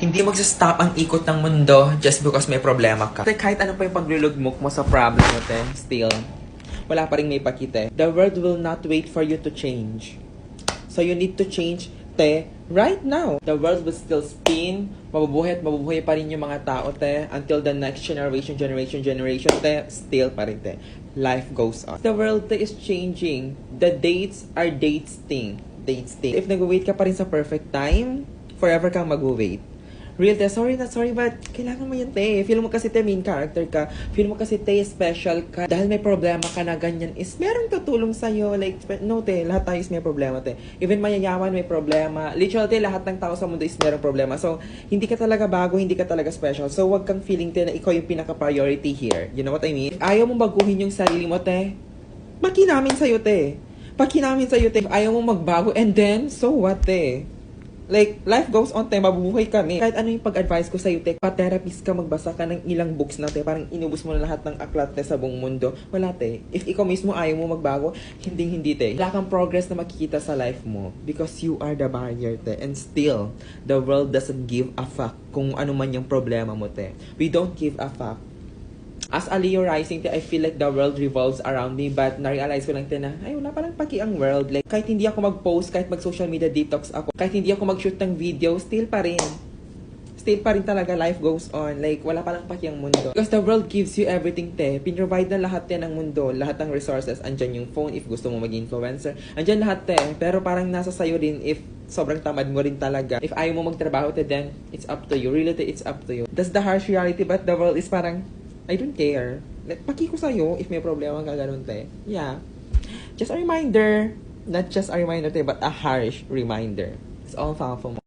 Hindi magsa-stop ang ikot ng mundo just because may problema ka. Kahit ano pa yung paglulugmok mo sa problem mo, te, still, wala pa rin may pakita. The world will not wait for you to change. So you need to change, te, right now. The world will still spin, mabubuhay at mabubuhay pa rin yung mga tao, te, until the next generation, te, still pa rin, te. Life goes on. The world, te, is changing. The dates are dates thing. If nag-wait ka pa rin sa perfect time, forever kang mag-wait. Real, te, sorry, but kailangan mo yun, te. Feel mo kasi, te, main character ka. Feel mo kasi, te, special ka. Dahil may problema ka na ganyan is merong tutulong sa'yo. Like, no, te, lahat tayo is may problema, te. Even mayayaman may problema. Literal, te, lahat ng tao sa mundo is merong problema. So, hindi ka talaga bago, hindi ka talaga special. So, wag kang feeling, te, na ikaw yung pinaka-priority here. You know what I mean? If ayaw mong baguhin yung sarili mo, te, makinamin sa'yo, te. Pakinamin sa'yo, te. If ayaw mong magbago, and then, so what, te? Like, life goes on, te, mabubuhay kami. Kahit ano yung pag-advise ko sa'yo, te, pa-therapist ka, magbasa ka ng ilang books na, te, parang inubos mo na lahat ng aklat, te, sa buong mundo. Wala, te. If ikaw mismo ayaw mo magbago, hindi, te. Wala kang progress na makikita sa life mo because you are the barrier, te. And still, the world doesn't give a fuck kung ano man yung problema mo, te. We don't give a fuck. As a Leo rising, I feel like the world revolves around me, but na-realize ko lang na, ay, wala palang paki ang world. Like, kahit hindi ako mag-post, kahit mag-social media detox ako, kahit hindi ako mag-shoot ng video, still pa rin. Still pa rin talaga, life goes on. Like, wala palang paki ang mundo. Because the world gives you everything, te. Pinrovide na lahat yan ng mundo. Lahat ng resources. Andyan yung phone if gusto mo maging influencer. Andyan lahat, te. Pero parang nasa sayo din if sobrang tamad mo rin talaga. If ayaw mo magtrabaho, te, then it's up to you. Really, te, it's up to you. That's the harsh reality, but the world is parang, I don't care. Like, paki ko sa'yo if may problema ka ganun, te. Yeah. Just a reminder. Not just a reminder, te, but a harsh reminder. It's all powerful mo.